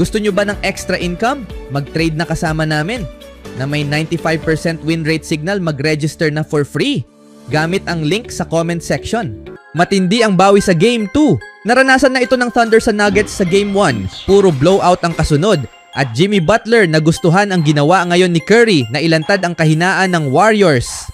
Gusto nyo ba ng extra income? Mag-trade na kasama namin. Na may 95% win rate signal, mag-register na for free. Gamit ang link sa comment section. Matindi ang bawi sa Game 2. Naranasan na ito ng Thunder sa Nuggets sa Game 1. Puro blowout ang kasunod. At Jimmy Butler nagustuhan ang ginawa ngayon ni Curry na ilantad ang kahinaan ng Warriors.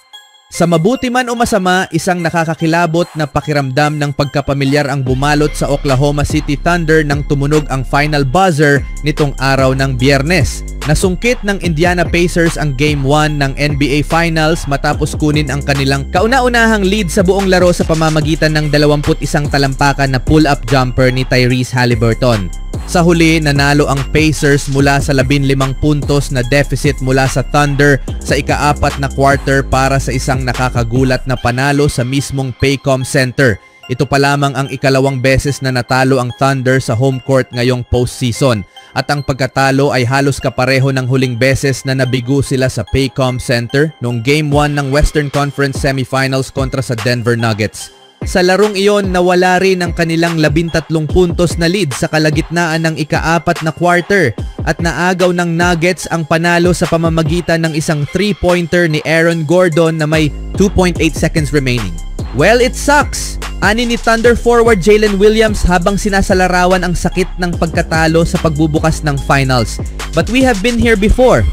Sa mabuti man o masama, isang nakakakilabot na pakiramdam ng pagkapamilyar ang bumalot sa Oklahoma City Thunder nang tumunog ang final buzzer nitong araw ng Biyernes. Nasungkit ng Indiana Pacers ang Game 1 ng NBA Finals matapos kunin ang kanilang kauna-unahang lead sa buong laro sa pamamagitan ng 21 talampakan na pull-up jumper ni Tyrese Haliburton. Sa huli, nanalo ang Pacers mula sa 15 puntos na deficit mula sa Thunder sa ika-4 na quarter para sa isang nakakagulat na panalo sa mismong Paycom Center. Ito pa lamang ang ikalawang beses na natalo ang Thunder sa home court ngayong postseason. At ang pagkatalo ay halos kapareho ng huling beses na nabigo sila sa Paycom Center noong Game 1 ng Western Conference Semifinals kontra sa Denver Nuggets. Sa larong iyon, nawala rin ang kanilang 13 puntos na lead sa kalagitnaan ng ika-4 na quarter at naagaw ng Nuggets ang panalo sa pamamagitan ng isang 3-pointer ni Aaron Gordon na may 2.8 seconds remaining. Well, it sucks! Ani ni Thunder forward Jalen Williams habang sinasalarawan ang sakit ng pagkatalo sa pagbubukas ng finals. But we have been here before.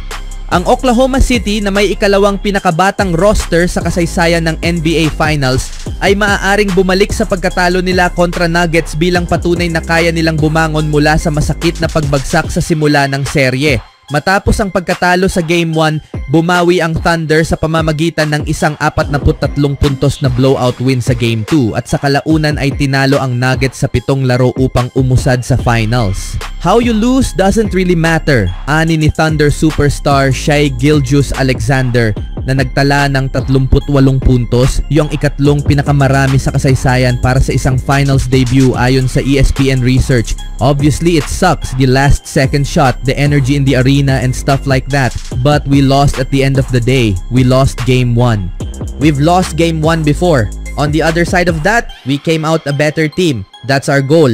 Ang Oklahoma City na may ikalawang pinakabatang roster sa kasaysayan ng NBA Finals ay maaaring bumalik sa pagkatalo nila kontra Nuggets bilang patunay na kaya nilang bumangon mula sa masakit na pagbagsak sa simula ng serye. Matapos ang pagkatalo sa Game 1, bumawi ang Thunder sa pamamagitan ng isang 43 puntos na blowout win sa Game 2 at sa kalaunan ay tinalo ang Nuggets sa 7 laro upang umusad sa finals. How you lose doesn't really matter, ani ni Thunder superstar Shai Gilgeous-Alexander na nagtala ng 38 puntos, yung ikatlong pinakamarami sa kasaysayan para sa isang finals debut ayon sa ESPN research. Obviously, it sucks, the last second shot, the energy in the arena and stuff like that. But we lost at the end of the day. We lost Game 1. We've lost Game 1 before. On the other side of that, we came out a better team. That's our goal.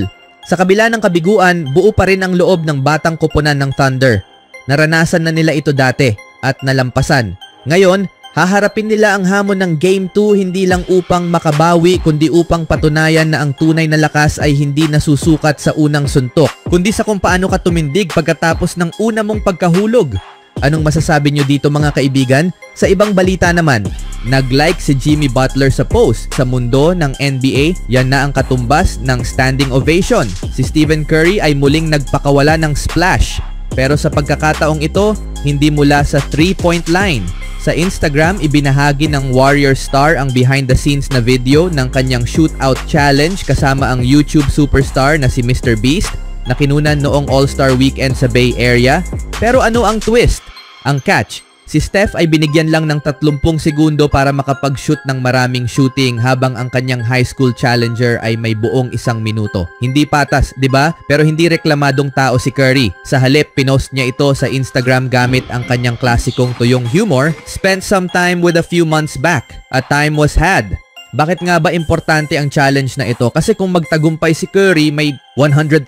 Sa kabila ng kabiguan, buo pa rin ang loob ng batang koponan ng Thunder. Naranasan na nila ito dati at nalampasan. Ngayon, haharapin nila ang hamon ng Game 2 hindi lang upang makabawi kundi upang patunayan na ang tunay na lakas ay hindi nasusukat sa unang suntok, kundi sa kung paano ka tumindig pagkatapos ng una mong pagkahulog. Anong masasabi nyo dito mga kaibigan? Sa ibang balita naman, nag-like si Jimmy Butler sa post sa mundo ng NBA, yan na ang katumbas ng standing ovation. Si Stephen Curry ay muling nagpakawala ng splash. Pero sa pagkakataong ito, hindi mula sa 3-point line. Sa Instagram, ibinahagi ng Warrior star ang behind-the-scenes na video ng kanyang shootout challenge kasama ang YouTube superstar na si Mr. Beast na kinunan noong All-Star Weekend sa Bay Area. Pero ano ang twist? Ang catch, si Steph ay binigyan lang ng 30 segundo para makapag-shoot ng maraming shooting habang ang kanyang high school challenger ay may buong 1 minuto. Hindi patas, 'di ba? Pero hindi reklamadong tao si Curry. Sa halip, pinost niya ito sa Instagram gamit ang kanyang klasikong tuyong humor, "Spent some time with a few months back. A time was had." Bakit nga ba importante ang challenge na ito? Kasi kung magtagumpay si Curry, may $100,000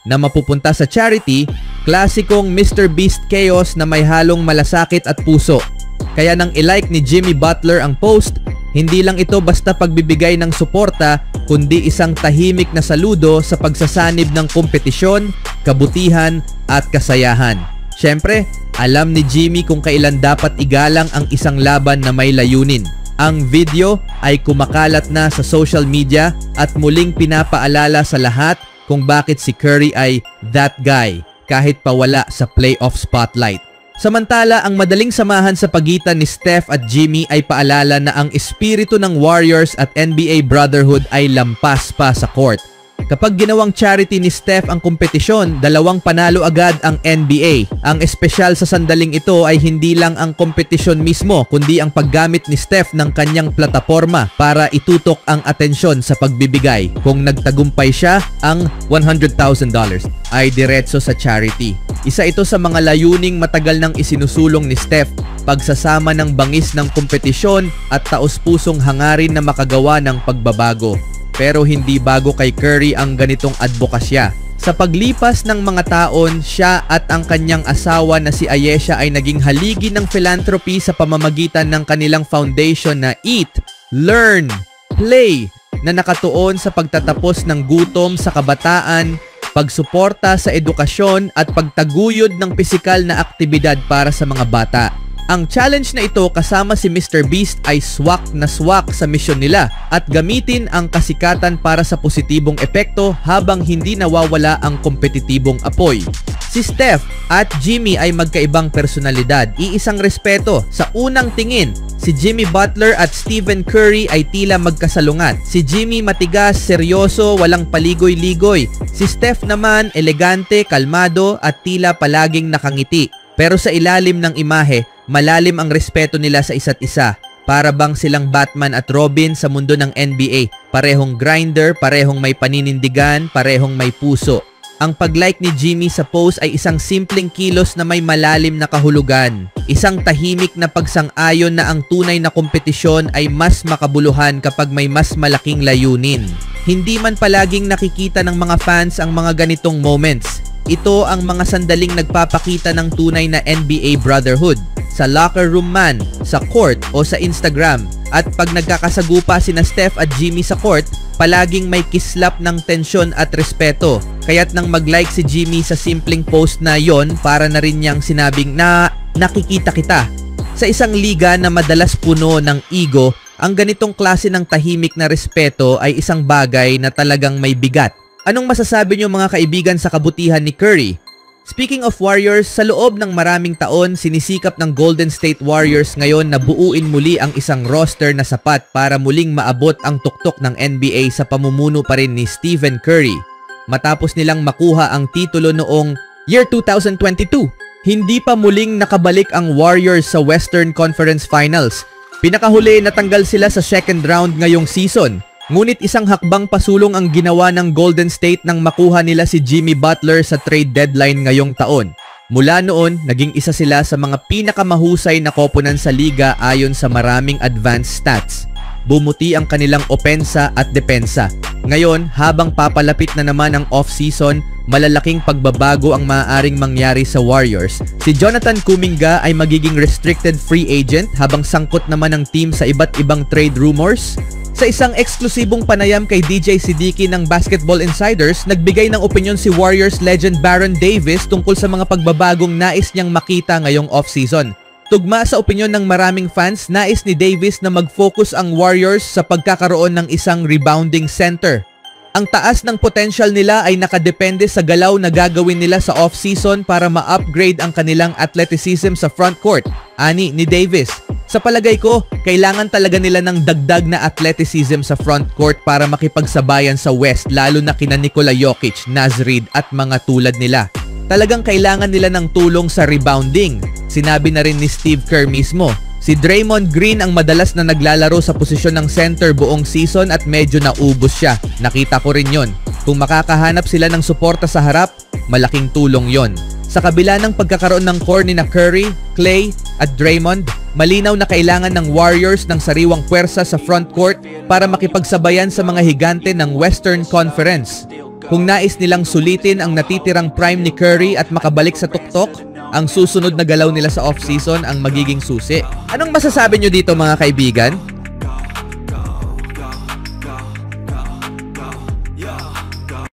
na mapupunta sa charity, klasikong Mr. Beast Chaos na may halong malasakit at puso. Kaya nang ilike ni Jimmy Butler ang post, hindi lang ito basta pagbibigay ng suporta, kundi isang tahimik na saludo sa pagsasanib ng kompetisyon, kabutihan at kasayahan. Siyempre, alam ni Jimmy kung kailan dapat igalang ang isang laban na may layunin. Ang video ay kumakalat na sa social media at muling pinapaalala sa lahat kung bakit si Curry ay that guy kahit pa wala sa playoff spotlight. Samantala, ang madaling samahan sa pagitan ni Steph at Jimmy ay paalala na ang espiritu ng Warriors at NBA Brotherhood ay lampas pa sa court. Kapag ginawang charity ni Steph ang kompetisyon, 2 panalo agad ang NBA. Ang espesyal sa sandaling ito ay hindi lang ang kompetisyon mismo, kundi ang paggamit ni Steph ng kanyang plataforma para itutok ang atensyon sa pagbibigay. Kung nagtagumpay siya, ang $100,000 ay diretso sa charity. Isa ito sa mga layuning matagal nang isinusulong ni Steph, pagsasama ng bangis ng kompetisyon at taos-pusong hangarin na makagawa ng pagbabago. Pero hindi bago kay Curry ang ganitong advokasya. Sa paglipas ng mga taon, siya at ang kanyang asawa na si Ayesha ay naging haligi ng philanthropy sa pamamagitan ng kanilang foundation na Eat, Learn, Play na nakatuon sa pagtatapos ng gutom sa kabataan, pagsuporta sa edukasyon at pagtaguyod ng pisikal na aktibidad para sa mga bata. Ang challenge na ito kasama si Mr. Beast ay swak na swak sa misyon nila at gamitin ang kasikatan para sa positibong epekto habang hindi nawawala ang kompetitibong apoy. Si Steph at Jimmy ay magkaibang personalidad, iisang respeto. Sa unang tingin, si Jimmy Butler at Stephen Curry ay tila magkasalungat. Si Jimmy matigas, seryoso, walang paligoy-ligoy. Si Steph naman elegante, kalmado at tila palaging nakangiti. Pero sa ilalim ng imahe, malalim ang respeto nila sa isa't isa. Para bang silang Batman at Robin sa mundo ng NBA. Parehong grinder, parehong may paninindigan, parehong may puso. Ang pag-like ni Jimmy sa post ay isang simpleng kilos na may malalim na kahulugan. Isang tahimik na pagsang-ayon na ang tunay na kompetisyon ay mas makabuluhan kapag may mas malaking layunin. Hindi man palaging nakikita ng mga fans ang mga ganitong moments. Ito ang mga sandaling nagpapakita ng tunay na NBA brotherhood. Sa locker room man, sa court o sa Instagram. At pag nagkakasagupa sina Steph at Jimmy sa court, palaging may kislap ng tensyon at respeto. Kaya't nang mag-like si Jimmy sa simpleng post na yon, para na rin niyang sinabing na nakikita kita. Sa isang liga na madalas puno ng ego, ang ganitong klase ng tahimik na respeto ay isang bagay na talagang may bigat. Anong masasabi niyo mga kaibigan sa kabutihan ni Curry? Speaking of Warriors, sa loob ng maraming taon, sinisikap ng Golden State Warriors ngayon na buuin muli ang isang roster na sapat para muling maabot ang tuktok ng NBA sa pamumuno pa rin ni Stephen Curry. Matapos nilang makuha ang titulo noong year 2022, hindi pa muling nakabalik ang Warriors sa Western Conference Finals. Pinakahuli natanggal sila sa second round ngayong season. Ngunit isang hakbang pasulong ang ginawa ng Golden State nang makuha nila si Jimmy Butler sa trade deadline ngayong taon. Mula noon, naging isa sila sa mga pinakamahusay na koponan sa liga ayon sa maraming advanced stats. Bumuti ang kanilang opensa at depensa. Ngayon, habang papalapit na naman ang off-season, malalaking pagbabago ang maaaring mangyari sa Warriors. Si Jonathan Kuminga ay magiging restricted free agent habang sangkot naman ang team sa iba't ibang trade rumors. Sa isang eksklusibong panayam kay DJ Siddiqui ng Basketball Insiders, nagbigay ng opinyon si Warriors legend Baron Davis tungkol sa mga pagbabagong nais niyang makita ngayong off-season. Tugma sa opinyon ng maraming fans, nais ni Davis na mag-focus ang Warriors sa pagkakaroon ng isang rebounding center. Ang taas ng potential nila ay nakadepende sa galaw na gagawin nila sa off-season para ma-upgrade ang kanilang athleticism sa frontcourt, ani ni Davis. Sa palagay ko, kailangan talaga nila ng dagdag na athleticism sa frontcourt para makipagsabayan sa West, lalo na kina Nikola Jokic, Naz Reid at mga tulad nila. Talagang kailangan nila ng tulong sa rebounding. Sinabi na rin ni Steve Kerr mismo. Si Draymond Green ang madalas na naglalaro sa posisyon ng center buong season at medyo naubos siya. Nakita ko rin yon. Kung makakahanap sila ng suporta sa harap, malaking tulong yon. Sa kabila ng pagkakaroon ng core ni na Curry, Clay at Draymond, malinaw na kailangan ng Warriors ng sariwang puwersa sa frontcourt para makipagsabayan sa mga higante ng Western Conference. Kung nais nilang sulitin ang natitirang prime ni Curry at makabalik sa tuktok, ang susunod na galaw nila sa off-season ang magiging susi. Anong masasabi nyo dito mga kaibigan?